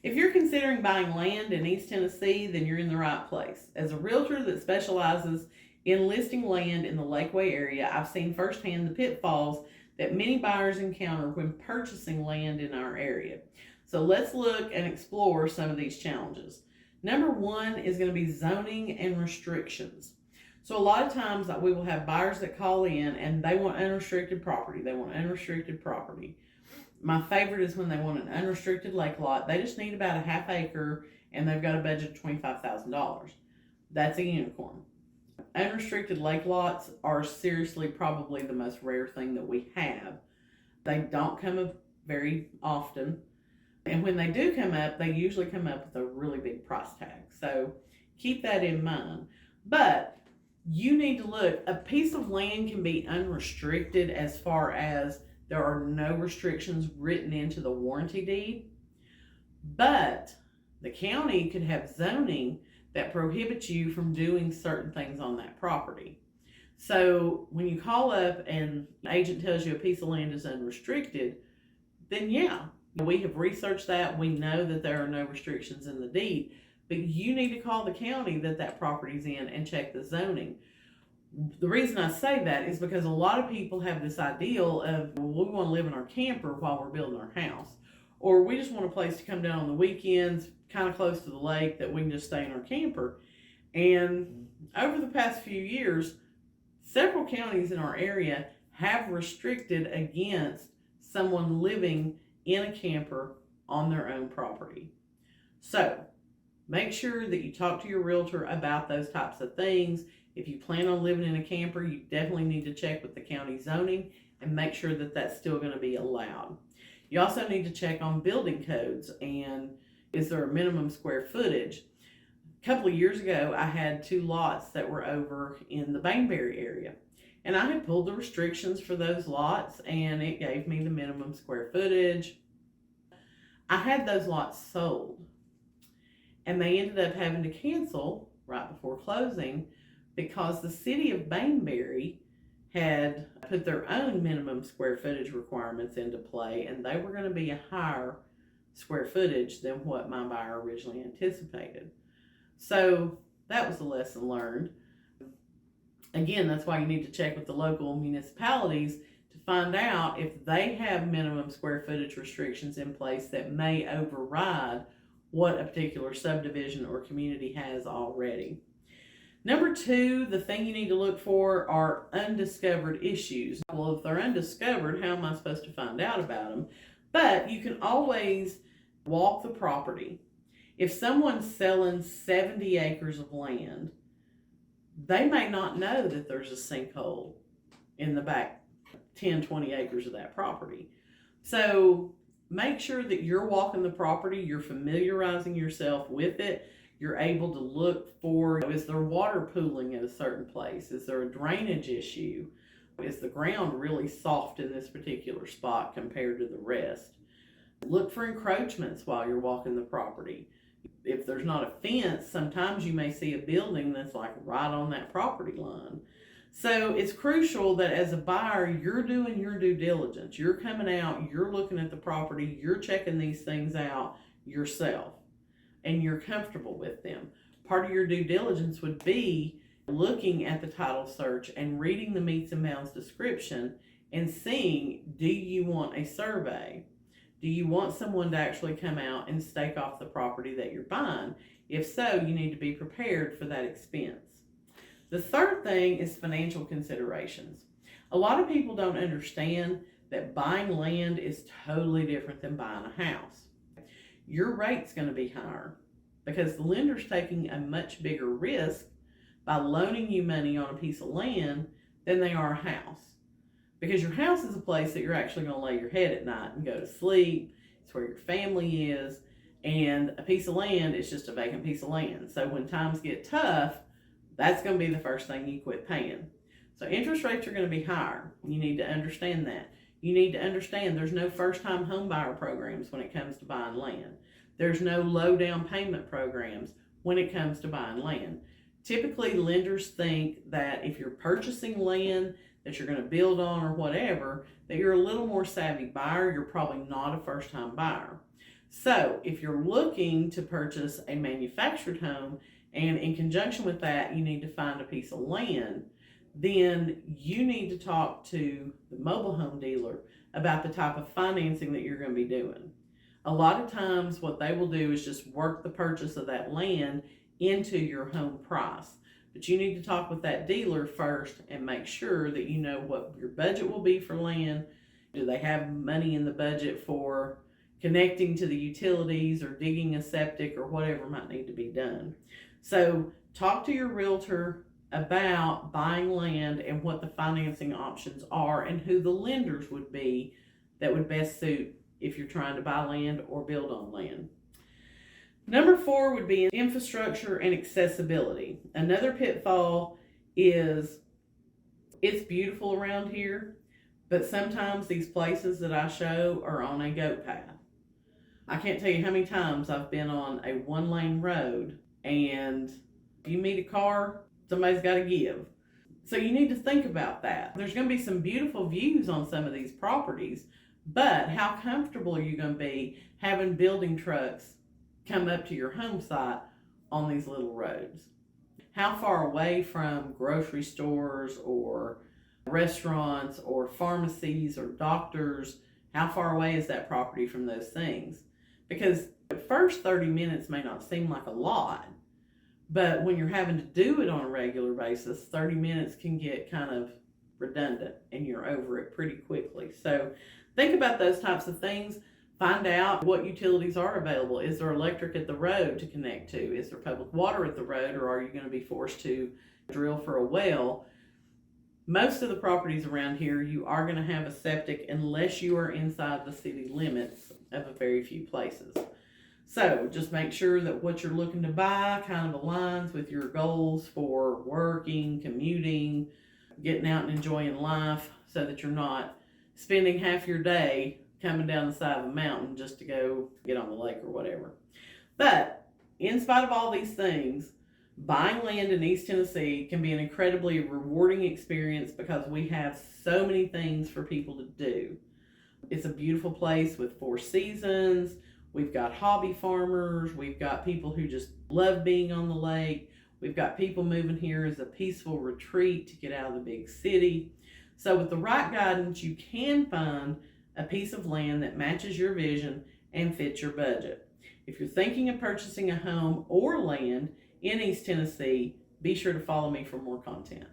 If you're considering buying land in East Tennessee, then you're in the right place. As a realtor that specializes in listing land in the Lakeway area, I've seen firsthand the pitfalls that many buyers encounter when purchasing land in our area. So let's look and explore some of these challenges. Number one is going to be zoning and restrictions. So a lot of times we will have buyers that call in and they want unrestricted property. They want unrestricted property. My favorite is when they want an unrestricted lake lot. They just need about a half acre and they've got a budget of $25,000. That's a unicorn. Unrestricted lake lots are seriously probably the most rare thing that we have. They don't come up very often. And when they do come up, they usually come up with a really big price tag. So keep that in mind. But you need to look, a piece of land can be unrestricted as far as there are no restrictions written into the warranty deed, but the county could have zoning that prohibits you from doing certain things on that property. So when you call up and the agent tells you a piece of land is unrestricted, then yeah, we have researched that. We know that there are no restrictions in the deed, but you need to call the county that property's in and check the zoning. The reason I say that is because a lot of people have this ideal of, well, we want to live in our camper while we're building our house, or we just want a place to come down on the weekends, kind of close to the lake, that we can just stay in our camper. And over the past few years, several counties in our area have restricted against someone living in a camper on their own property. So make sure that you talk to your realtor about those types of things. If you plan on living in a camper, you definitely need to check with the county zoning and make sure that that's still going to be allowed. You also need to check on building codes and is there a minimum square footage. A couple of years ago, I had 2 lots that were over in the Bainbury area. And I had pulled the restrictions for those lots and it gave me the minimum square footage. I had those lots sold and they ended up having to cancel right before closing because the city of Bainbury had put their own minimum square footage requirements into play, and they were going to be a higher square footage than what my buyer originally anticipated. So that was a lesson learned. Again, that's why you need to check with the local municipalities to find out if they have minimum square footage restrictions in place that may override what a particular subdivision or community has already. Number 2, the thing you need to look for are undiscovered issues. Well, if they're undiscovered, how am I supposed to find out about them? But you can always walk the property. If someone's selling 70 acres of land, they may not know that there's a sinkhole in the back 10, 20 acres of that property. So make sure that you're walking the property, you're familiarizing yourself with it. You're able to look for, is there water pooling at a certain place? Is there a drainage issue? Is the ground really soft in this particular spot compared to the rest? Look for encroachments while you're walking the property. If there's not a fence, sometimes you may see a building that's like right on that property line. So it's crucial that as a buyer, you're doing your due diligence. You're coming out, you're looking at the property, you're checking these things out yourself, and you're comfortable with them. Part of your due diligence would be looking at the title search and reading the meets and bounds description and seeing, do you want a survey? Do you want someone to actually come out and stake off the property that you're buying? If so, you need to be prepared for that expense. The third thing is financial considerations. A lot of people don't understand that buying land is totally different than buying a house. Your rate's going to be higher because the lender's taking a much bigger risk by loaning you money on a piece of land than they are a house. Because your house is a place that you're actually going to lay your head at night and go to sleep. It's where your family is. And a piece of land is just a vacant piece of land. So when times get tough, that's going to be the first thing you quit paying. So interest rates are going to be higher. You need to understand that. You need to understand there's no first-time home buyer programs when it comes to buying land. There's no low down payment programs when it comes to buying land. Typically, lenders think that if you're purchasing land that you're going to build on or whatever, that you're a little more savvy buyer. You're probably not a first-time buyer. So if you're looking to purchase a manufactured home, and in conjunction with that, you need to find a piece of land, then you need to talk to the mobile home dealer about the type of financing that you're going to be doing. A lot of times, what they will do is just work the purchase of that land into your home price. But you need to talk with that dealer first and make sure that you know what your budget will be for land. Do they have money in the budget for connecting to the utilities or digging a septic or whatever might need to be done? So talk to your realtor about buying land and what the financing options are and who the lenders would be that would best suit if you're trying to buy land or build on land. Number 4 would be infrastructure and accessibility. Another pitfall is it's beautiful around here, but sometimes these places that I show are on a goat path. I can't tell you how many times I've been on a 1-lane road, and if you meet a car, somebody's got to give. So you need to think about that. There's going to be some beautiful views on some of these properties, but how comfortable are you going to be having building trucks come up to your home site on these little roads? How far away from grocery stores or restaurants or pharmacies or doctors, how far away is that property from those things? Because at first 30 minutes may not seem like a lot, but when you're having to do it on a regular basis, 30 minutes can get kind of redundant and you're over it pretty quickly. So think about those types of things. Find out what utilities are available. Is there electric at the road to connect to? Is there public water at the road, or are you going to be forced to drill for a well? Most of the properties around here, you are going to have a septic unless you are inside the city limits of a very few places. So just make sure that what you're looking to buy kind of aligns with your goals for working, commuting, getting out and enjoying life, so that you're not spending half your day coming down the side of a mountain just to go get on the lake or whatever. But in spite of all these things, buying land in East Tennessee can be an incredibly rewarding experience because we have so many things for people to do. It's a beautiful place with 4 seasons. We've got hobby farmers. We've got people who just love being on the lake. We've got people moving here as a peaceful retreat to get out of the big city. So with the right guidance, you can find a piece of land that matches your vision and fits your budget. If you're thinking of purchasing a home or land in East Tennessee, be sure to follow me for more content.